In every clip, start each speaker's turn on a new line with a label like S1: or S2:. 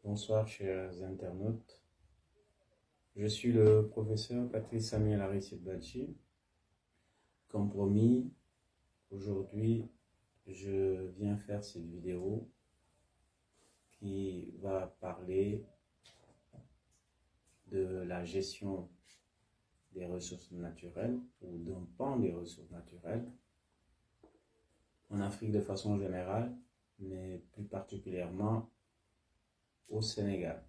S1: Bonsoir chers internautes, je suis le professeur Patrice Samuel Aristide Badji. Comme promis, aujourd'hui je viens faire cette vidéo qui va parler de la gestion des ressources naturelles ou d'un pan des ressources naturelles en Afrique de façon générale, mais plus particulièrement au Sénégal.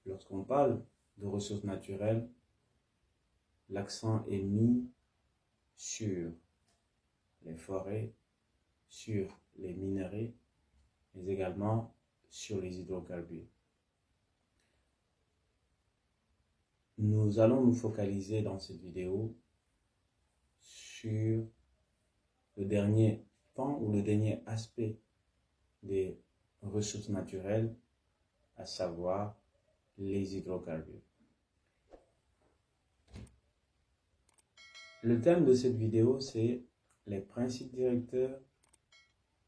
S1: Lorsqu'on parle de ressources naturelles, l'accent est mis sur les forêts, sur les minerais, mais également sur les hydrocarbures. Nous allons nous focaliser dans cette vidéo sur le dernier pan ou le dernier aspect des ressources naturelles, à savoir les hydrocarbures. Le thème de cette vidéo, c'est les principes directeurs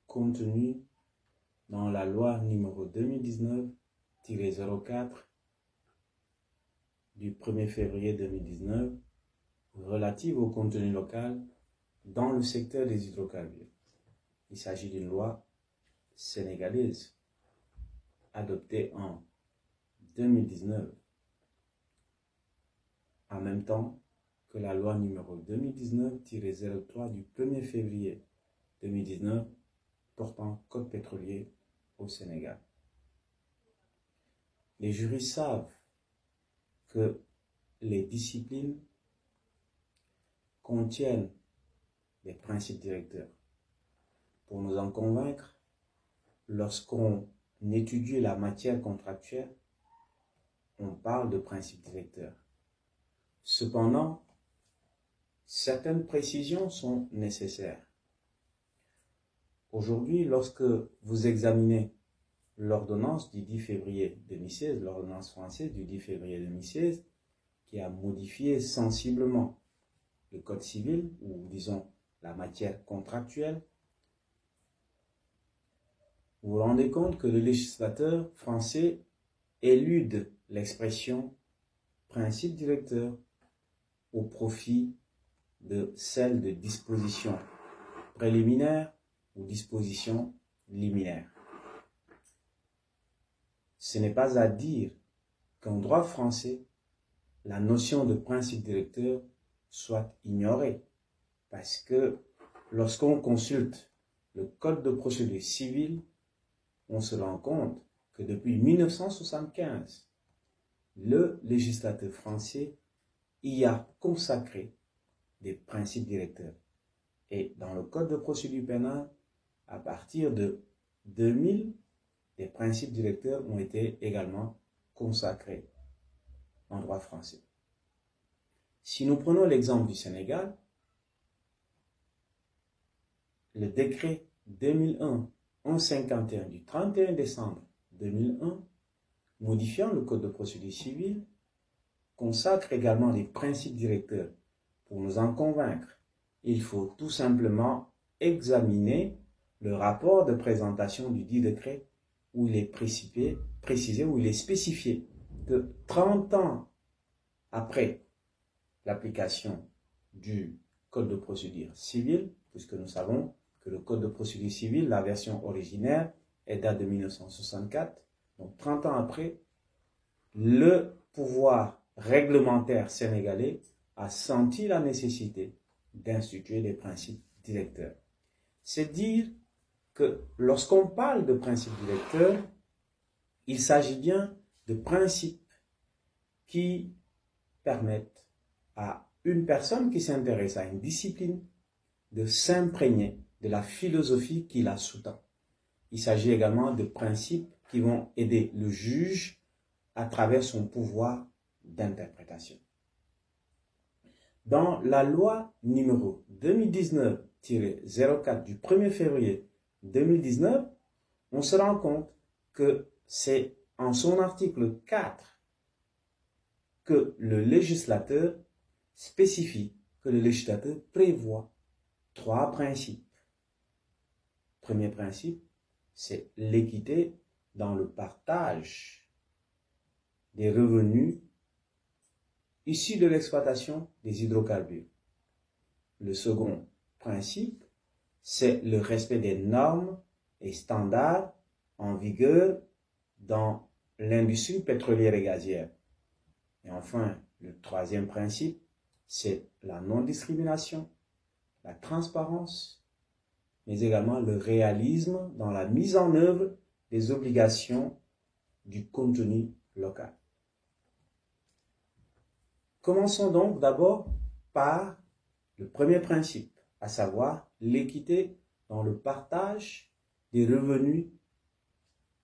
S1: contenus dans la loi numéro 2019-04 du 1er février 2019 relative au contenu local dans le secteur des hydrocarbures. Il s'agit d'une loi sénégalaise adoptée en 2019, en même temps que la loi numéro 2019-03 du 1er février 2019 portant code pétrolier au Sénégal. Les juristes savent que les disciplines contiennent des principes directeurs. Pour nous en convaincre, lorsqu'on étudie la matière contractuelle, on parle de principes directeurs. Cependant, certaines précisions sont nécessaires. Aujourd'hui, lorsque vous examinez l'ordonnance du 10 février 2016, l'ordonnance française du 10 février 2016, qui a modifié sensiblement le code civil, ou disons la matière contractuelle, vous vous rendez compte que le législateur français élude l'expression principe directeur au profit de celle de disposition préliminaire ou disposition liminaire. Ce n'est pas à dire qu'en droit français, la notion de principe directeur soit ignorée, parce que lorsqu'on consulte le code de procédure civile, on se rend compte que depuis 1975, le législateur français y a consacré des principes directeurs. Et dans le code de procédure pénale, à partir de 2000, des principes directeurs ont été également consacrés en droit français. Si nous prenons l'exemple du Sénégal, le décret 2001-1151 du 31 décembre 2001, modifiant le code de procédure civile, consacre également des principes directeurs. Pour nous en convaincre, il faut tout simplement examiner le rapport de présentation du dit décret où il est précisé, où il est spécifié que 30 ans après l'application du code de procédure civile, puisque nous savons que le code de procédure civile, la version originaire, date de 1964, donc 30 ans après, le pouvoir réglementaire sénégalais a senti la nécessité d'instituer des principes directeurs. C'est dire que lorsqu'on parle de principes directeurs, il s'agit bien de principes qui permettent à une personne qui s'intéresse à une discipline de s'imprégner de la philosophie qui la sous-tend. Il s'agit également de principes qui vont aider le juge à travers son pouvoir d'interprétation. Dans la loi numéro 2019-04 du 1er février 2019, on se rend compte que c'est en son article 4 que le législateur spécifie, que le législateur prévoit 3 principes. Premier principe, c'est l'équité dans le partage des revenus issus de l'exploitation des hydrocarbures. Le second principe, c'est le respect des normes et standards en vigueur dans l'industrie pétrolière et gazière. Et enfin, le troisième principe, c'est la non-discrimination, la transparence, mais également le réalisme dans la mise en œuvre des obligations du contenu local. Commençons donc d'abord par le premier principe, à savoir l'équité dans le partage des revenus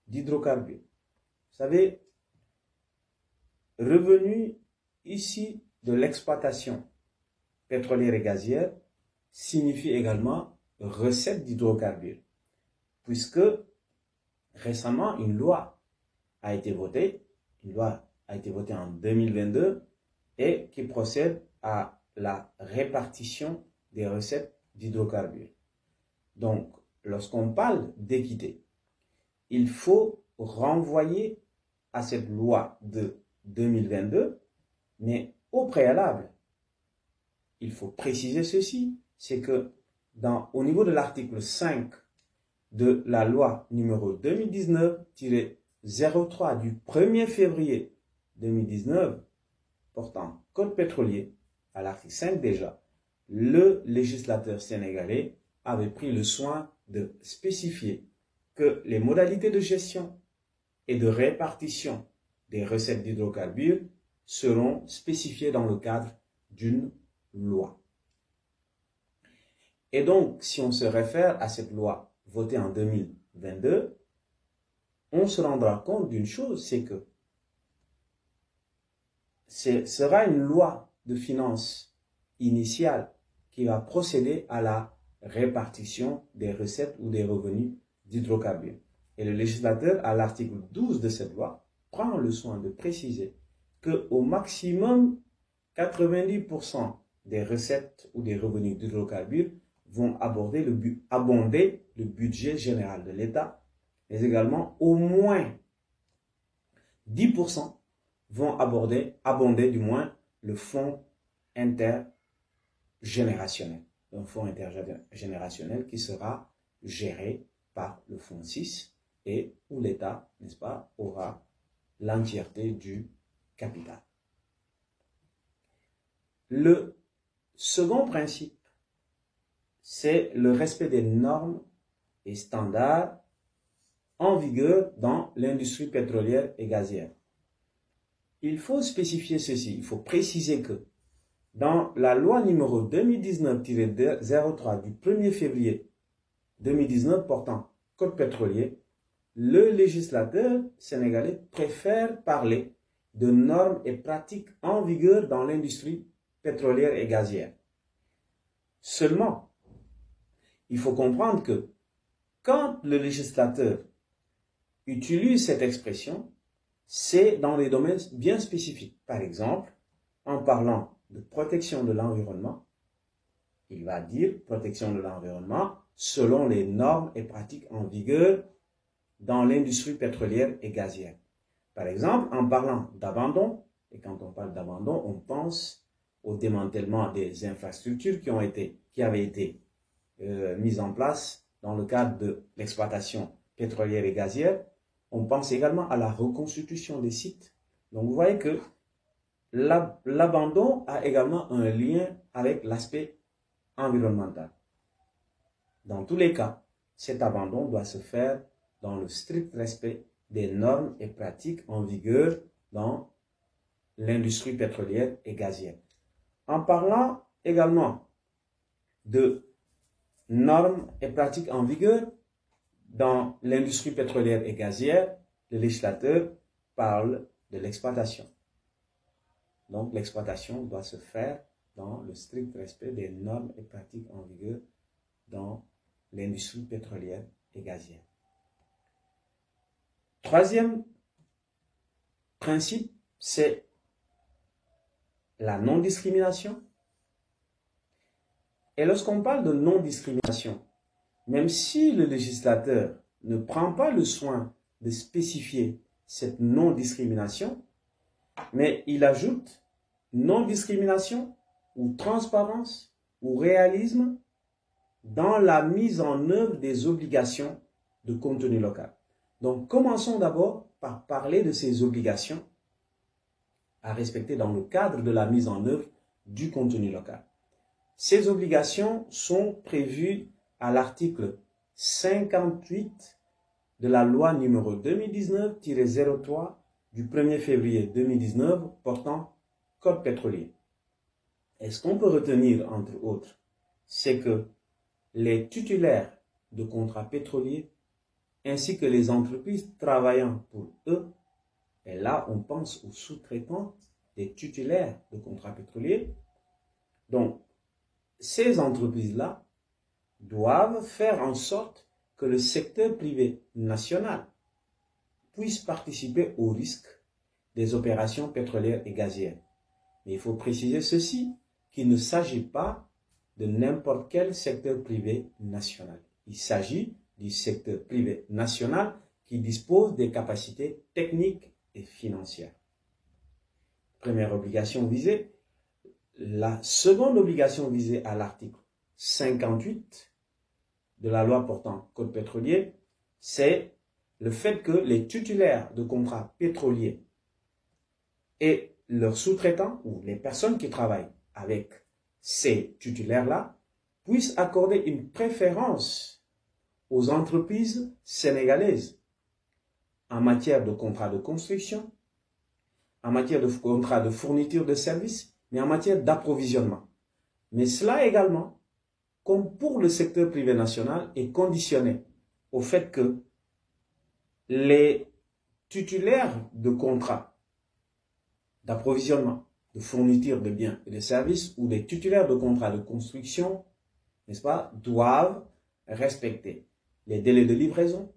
S1: d'hydrocarbures. Vous savez, revenus issus de l'exploitation pétrolière et gazière signifie également recettes d'hydrocarbures, puisque récemment une loi a été votée en 2022 et qui procède à la répartition des recettes d'hydrocarbures. Donc, lorsqu'on parle d'équité, il faut renvoyer à cette loi de 2022, mais au préalable, il faut préciser ceci, c'est que au niveau de l'article 5 de la loi numéro 2019-03 du 1er février 2019, portant code pétrolier, à l'article 5 déjà, le législateur sénégalais avait pris le soin de spécifier que les modalités de gestion et de répartition des recettes d'hydrocarbures seront spécifiées dans le cadre d'une loi. Et donc, si on se réfère à cette loi votée en 2022, on se rendra compte d'une chose, c'est que ce sera une loi de finances initiale qui va procéder à la répartition des recettes ou des revenus d'hydrocarbures. Et le législateur, à l'article 12 de cette loi, prend le soin de préciser qu'au maximum, 90% des recettes ou des revenus d'hydrocarbures vont abonder le budget général de l'État, mais également au moins 10% vont abonder du moins le fonds intergénérationnel. Un fonds intergénérationnel qui sera géré par le fonds 6 et où l'État, n'est-ce pas, aura l'entièreté du capital. Le second principe, c'est le respect des normes et standards en vigueur dans l'industrie pétrolière et gazière. Il faut spécifier ceci, il faut préciser que dans la loi numéro 2019-03 du 1er février 2019 portant code pétrolier, le législateur sénégalais préfère parler de normes et pratiques en vigueur dans l'industrie pétrolière et gazière. Seulement, il faut comprendre que quand le législateur utilise cette expression, c'est dans des domaines bien spécifiques. Par exemple, en parlant de protection de l'environnement, il va dire protection de l'environnement selon les normes et pratiques en vigueur dans l'industrie pétrolière et gazière. Par exemple, en parlant d'abandon, et quand on parle d'abandon, on pense au démantèlement des infrastructures qui avaient été mises en place dans le cadre de l'exploitation pétrolière et gazière. On pense également à la reconstitution des sites. Donc vous voyez que l'abandon a également un lien avec l'aspect environnemental. Dans tous les cas, cet abandon doit se faire dans le strict respect des normes et pratiques en vigueur dans l'industrie pétrolière et gazière. En parlant également de normes et pratiques en vigueur dans l'industrie pétrolière et gazière, le législateur parle de l'exploitation. Donc l'exploitation doit se faire dans le strict respect des normes et pratiques en vigueur dans l'industrie pétrolière et gazière. Troisième principe, c'est la non-discrimination. Et lorsqu'on parle de non-discrimination, même si le législateur ne prend pas le soin de spécifier cette non-discrimination, mais il ajoute non-discrimination ou transparence ou réalisme dans la mise en œuvre des obligations de contenu local. Donc, commençons d'abord par parler de ces obligations à respecter dans le cadre de la mise en œuvre du contenu local. Ces obligations sont prévues à l'article 58 de la loi numéro 2019-03 du 1er février 2019 portant Code pétrolier. Et ce qu'on peut retenir, entre autres, c'est que les titulaires de contrats pétroliers ainsi que les entreprises travaillant pour eux, et là on pense aux sous-traitants des titulaires de contrats pétroliers. Donc, ces entreprises-là doivent faire en sorte que le secteur privé national puisse participer au risque des opérations pétrolières et gazières. Mais il faut préciser ceci, qu'il ne s'agit pas de n'importe quel secteur privé national. Il s'agit du secteur privé national qui dispose des capacités techniques et financières. Première obligation visée. La seconde obligation visée à l'article 58 de la loi portant Code pétrolier, c'est le fait que les titulaires de contrats pétroliers et leurs sous-traitants ou les personnes qui travaillent avec ces titulaires-là puissent accorder une préférence aux entreprises sénégalaises en matière de contrats de construction, en matière de contrats de fourniture de services, mais en matière d'approvisionnement. Mais cela également, comme pour le secteur privé national, est conditionné au fait que les titulaires de contrats d'approvisionnement, de fourniture de biens et de services, ou des titulaires de contrats de construction, n'est-ce pas, doivent respecter les délais de livraison,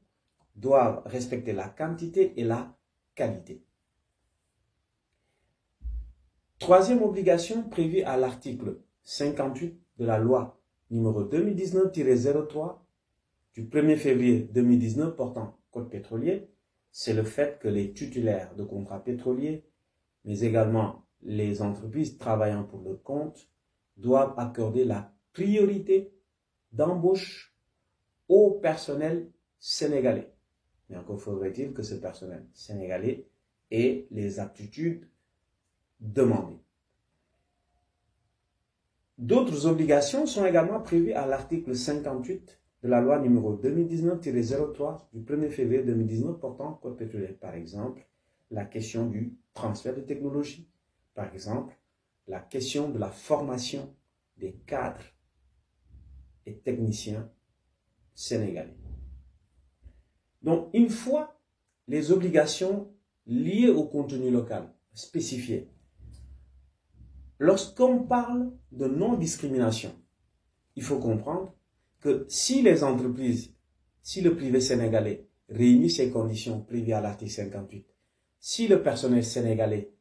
S1: doivent respecter la quantité et la qualité. Troisième obligation prévue à l'article 58 de la loi numéro 2019-03 du 1er février 2019 portant Code pétrolier, c'est le fait que les titulaires de contrats pétroliers, mais également les entreprises travaillant pour le compte, doivent accorder la priorité d'embauche au personnel sénégalais. Mais encore faudrait-il que ce personnel sénégalais ait les aptitudes demandées. D'autres obligations sont également prévues à l'article 58 de la loi numéro 2019-03 du 1er février 2019 portant Code pétrolier. Par exemple, la question du transfert de technologie. Par exemple, la question de la formation des cadres et techniciens sénégalais. Donc, une fois les obligations liées au contenu local spécifiées, lorsqu'on parle de non-discrimination, il faut comprendre que si les entreprises, si le privé sénégalais réunit ces conditions prévues à l'article 58, si le personnel sénégalais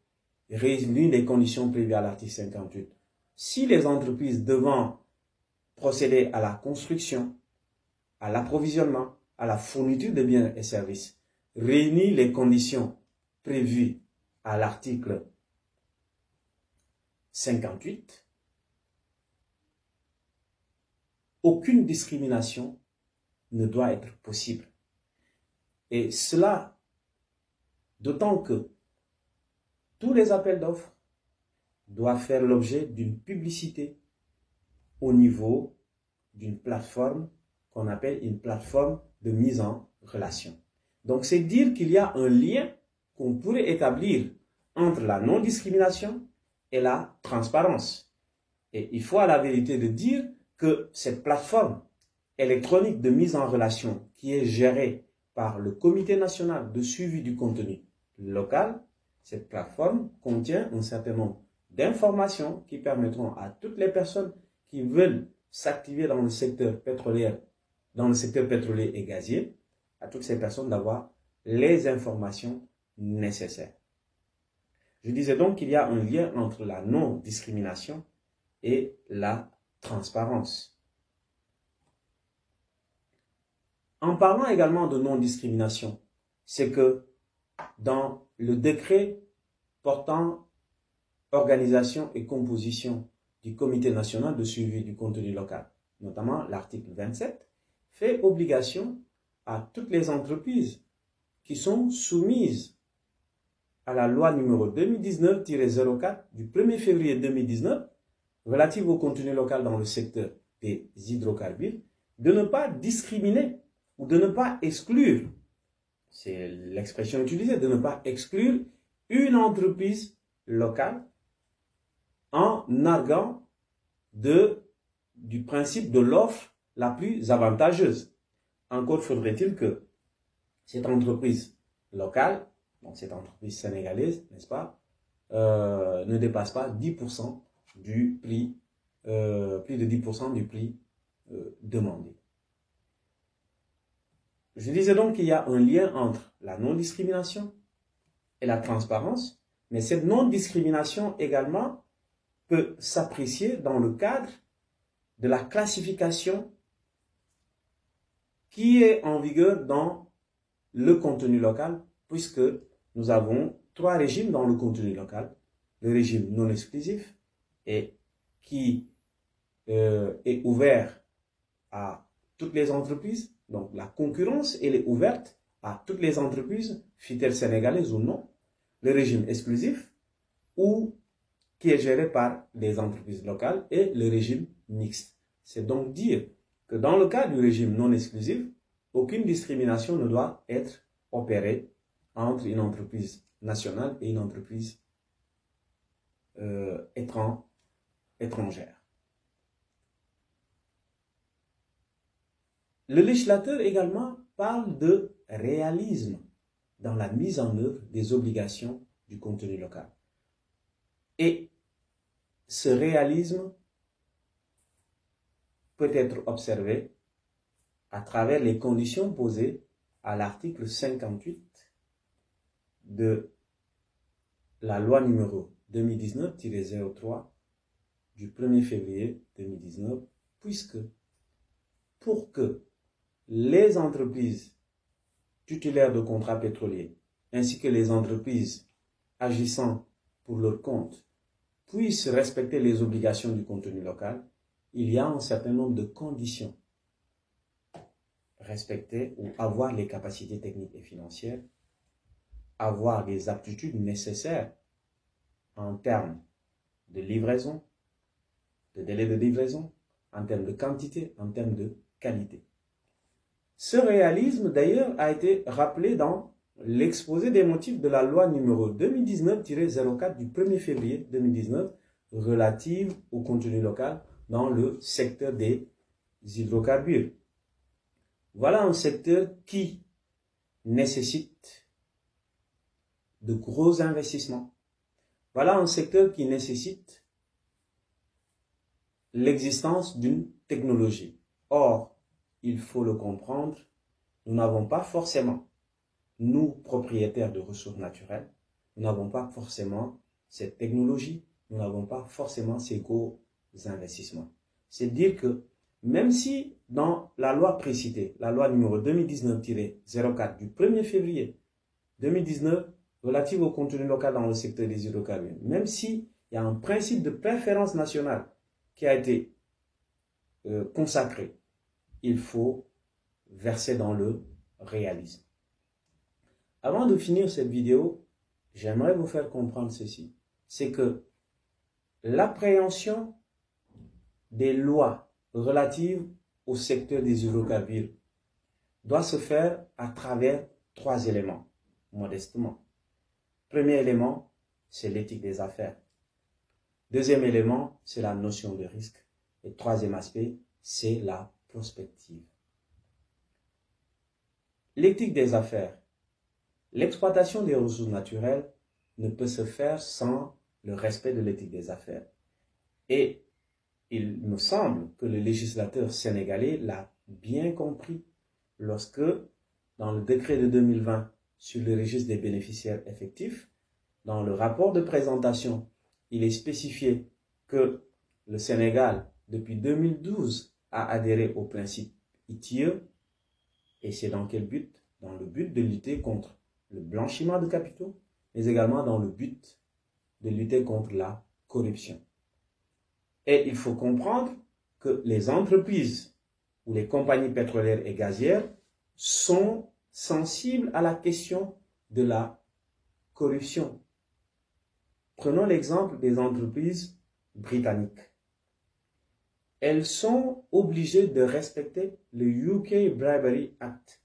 S1: réunit les conditions prévues à l'article 58, si les entreprises devant procéder à la construction, à l'approvisionnement, à la fourniture de biens et services, réunit les conditions prévues à l'article 58, aucune discrimination ne doit être possible. Et cela, d'autant que tous les appels d'offres doivent faire l'objet d'une publicité au niveau d'une plateforme qu'on appelle une plateforme de mise en relation. Donc, c'est dire qu'il y a un lien qu'on pourrait établir entre la non-discrimination et la transparence. Et il faut à la vérité de dire que cette plateforme électronique de mise en relation qui est gérée par le Comité national de suivi du contenu local, cette plateforme contient un certain nombre d'informations qui permettront à toutes les personnes qui veulent s'activer dans le secteur pétrolier, et gazier, à toutes ces personnes d'avoir les informations nécessaires. Je disais donc qu'il y a un lien entre la non-discrimination et la transparence. En parlant également de non-discrimination, c'est que dans le décret portant organisation et composition du Comité national de suivi du contenu local, notamment l'article 27, fait obligation à toutes les entreprises qui sont soumises à la loi numéro 2019-04 du 1er février 2019 relative au contenu local dans le secteur des hydrocarbures, de ne pas discriminer ou de ne pas exclure, c'est l'expression utilisée, de ne pas exclure une entreprise locale en arguant du principe de l'offre la plus avantageuse. Encore faudrait-il que cette entreprise locale, donc cette entreprise sénégalaise, n'est-ce pas, ne dépasse pas 10% du prix, plus de 10% du prix demandé. Je disais donc qu'il y a un lien entre la non-discrimination et la transparence, mais cette non-discrimination également peut s'apprécier dans le cadre de la classification qui est en vigueur dans le contenu local, puisque nous avons 3 régimes dans le contenu local. Le régime non exclusif et qui est ouvert à toutes les entreprises. Donc la concurrence, elle est ouverte à toutes les entreprises, fût-elles sénégalaises ou non. Le régime exclusif, ou qui est géré par les entreprises locales, et le régime mixte. C'est donc dire que dans le cas du régime non exclusif, aucune discrimination ne doit être opérée entre une entreprise nationale et une entreprise étrangère. Le législateur également parle de réalisme dans la mise en œuvre des obligations du contenu local. Et ce réalisme peut être observé à travers les conditions posées à l'article 58 de la loi numéro 2019-03 du 1er février 2019, puisque pour que les entreprises titulaires de contrats pétroliers ainsi que les entreprises agissant pour leur compte puissent respecter les obligations du contenu local, il y a un certain nombre de conditions. Respecter ou avoir les capacités techniques et financières, avoir les aptitudes nécessaires en termes de livraison, de délai de livraison, en termes de quantité, en termes de qualité. Ce réalisme, d'ailleurs, a été rappelé dans l'exposé des motifs de la loi numéro 2019-04 du 1er février 2019 relative au contenu local dans le secteur des hydrocarbures. Voilà un secteur qui nécessite de gros investissements. Voilà un secteur qui nécessite l'existence d'une technologie. Or, il faut le comprendre, nous n'avons pas forcément, nous, propriétaires de ressources naturelles, nous n'avons pas forcément cette technologie, nous n'avons pas forcément ces gros investissements. C'est dire que même si dans la loi précitée, la loi numéro 2019-04 du 1er février 2019, relative au contenu local dans le secteur des hydrocarbures, même s'il y a un principe de préférence nationale qui a été consacré, il faut verser dans le réalisme. Avant de finir cette vidéo, j'aimerais vous faire comprendre ceci. C'est que l'appréhension des lois relatives au secteur des hydrocarbures doit se faire à travers 3 éléments, modestement. Premier élément, c'est l'éthique des affaires. Deuxième élément, c'est la notion de risque. Et troisième aspect, c'est la prospective. L'éthique des affaires. L'exploitation des ressources naturelles ne peut se faire sans le respect de l'éthique des affaires. Et il me semble que le législateur sénégalais l'a bien compris lorsque, dans le décret de 2020 sur le registre des bénéficiaires effectifs, dans le rapport de présentation, il est spécifié que le Sénégal, depuis 2012, a adhéré au principe ITIE Et c'est dans quel but? Dans le but de lutter contre le blanchiment de capitaux, mais également dans le but de lutter contre la corruption. Et il faut comprendre que les entreprises ou les compagnies pétrolières et gazières sont sensibles à la question de la corruption. Prenons l'exemple des entreprises britanniques. Elles sont obligées de respecter le UK Bribery Act.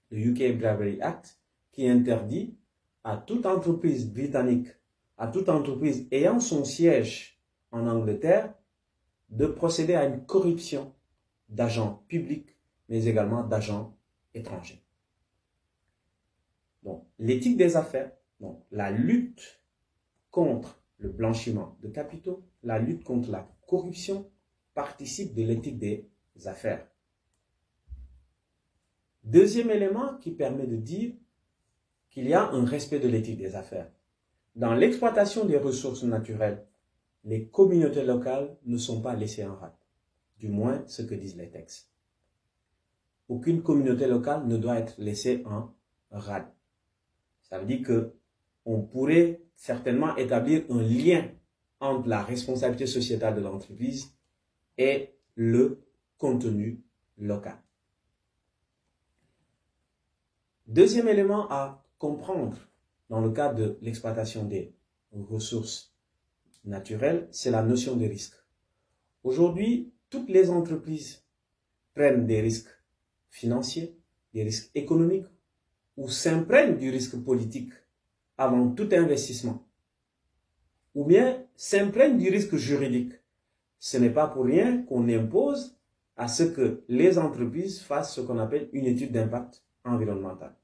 S1: Le UK Bribery Act qui interdit à toute entreprise britannique, à toute entreprise ayant son siège en Angleterre, de procéder à une corruption d'agents publics, mais également d'agents étrangers. Donc, l'éthique des affaires, donc la lutte contre le blanchiment de capitaux, la lutte contre la corruption participe de l'éthique des affaires. Deuxième élément qui permet de dire qu'il y a un respect de l'éthique des affaires. Dans l'exploitation des ressources naturelles, les communautés locales ne sont pas laissées en rade, du moins ce que disent les textes. Aucune communauté locale ne doit être laissée en rade. Ça veut dire qu'on pourrait certainement établir un lien entre la responsabilité sociétale de l'entreprise et le contenu local. Deuxième élément à comprendre dans le cadre de l'exploitation des ressources naturelles, c'est la notion de risque. Aujourd'hui, toutes les entreprises prennent des risques financiers, des risques économiques ou s'imprègnent du risque politique avant tout investissement, ou bien s'imprègnent du risque juridique. Ce n'est pas pour rien qu'on impose à ce que les entreprises fassent ce qu'on appelle une étude d'impact environnemental.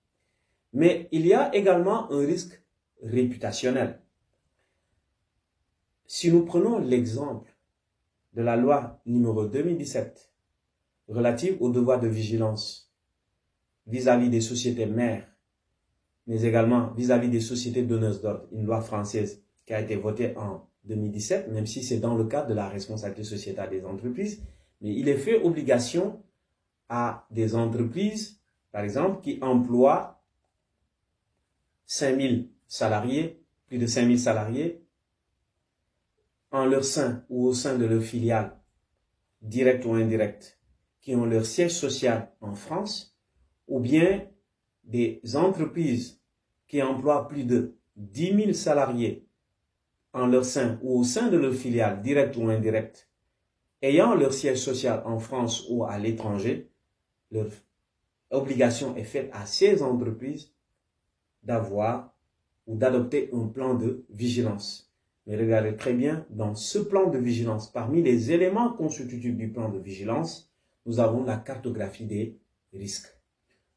S1: Mais il y a également un risque réputationnel. Si nous prenons l'exemple de la loi numéro 2017 relative au devoir de vigilance vis-à-vis des sociétés mères, mais également vis-à-vis des sociétés donneuses d'ordre, une loi française qui a été votée en 2017, même si c'est dans le cadre de la responsabilité sociétale des entreprises, mais il est fait obligation à des entreprises, par exemple, qui emploient 5000 salariés, plus de 5000 salariés, en leur sein ou au sein de leur filiale, directe ou indirecte, qui ont leur siège social en France, ou bien des entreprises qui emploient plus de 10 000 salariés en leur sein ou au sein de leur filiale, directe ou indirecte, ayant leur siège social en France ou à l'étranger, leur obligation est faite à ces entreprises d'avoir ou d'adopter un plan de vigilance. Mais regardez très bien, dans ce plan de vigilance, parmi les éléments constitutifs du plan de vigilance, nous avons la cartographie des risques.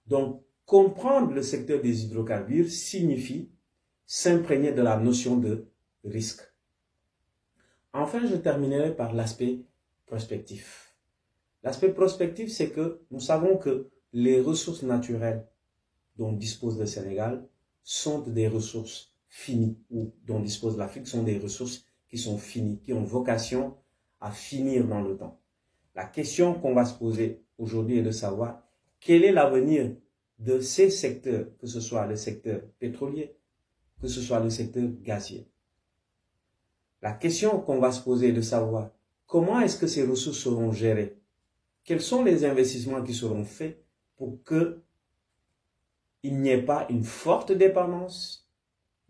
S1: Donc, comprendre le secteur des hydrocarbures signifie s'imprégner de la notion de risque. Enfin, je terminerai par l'aspect prospectif. L'aspect prospectif, c'est que nous savons que les ressources naturelles dont dispose le Sénégal sont des ressources finies, ou dont dispose l'Afrique sont des ressources qui sont finies, qui ont vocation à finir dans le temps. La question qu'on va se poser aujourd'hui est de savoir quel est l'avenir de ces secteurs, que ce soit le secteur pétrolier, que ce soit le secteur gazier. La question qu'on va se poser est de savoir comment est-ce que ces ressources seront gérées, quels sont les investissements qui seront faits pour qu'il n'y ait pas une forte dépendance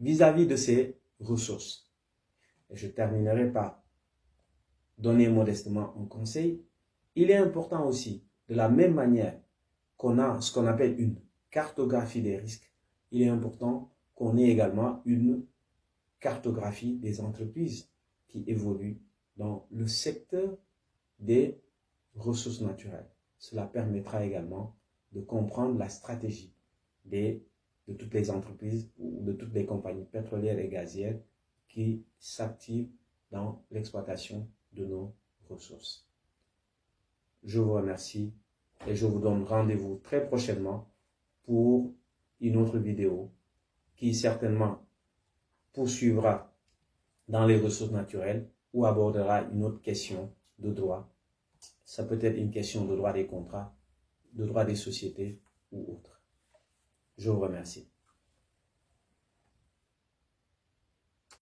S1: vis-à-vis de ces ressources. Et je terminerai par donner modestement un conseil. Il est important aussi, de la même manière qu'on a ce qu'on appelle une cartographie des risques, il est important qu'on ait également une cartographie des entreprises qui évoluent dans le secteur des ressources naturelles. Cela permettra également de comprendre la stratégie de toutes les entreprises ou de toutes les compagnies pétrolières et gazières qui s'activent dans l'exploitation de nos ressources. Je vous remercie et je vous donne rendez-vous très prochainement pour une autre vidéo qui certainement poursuivra dans les ressources naturelles ou abordera une autre question de droit. Ça peut être une question de droit des contrats, de droit des sociétés ou autre. Je vous remercie.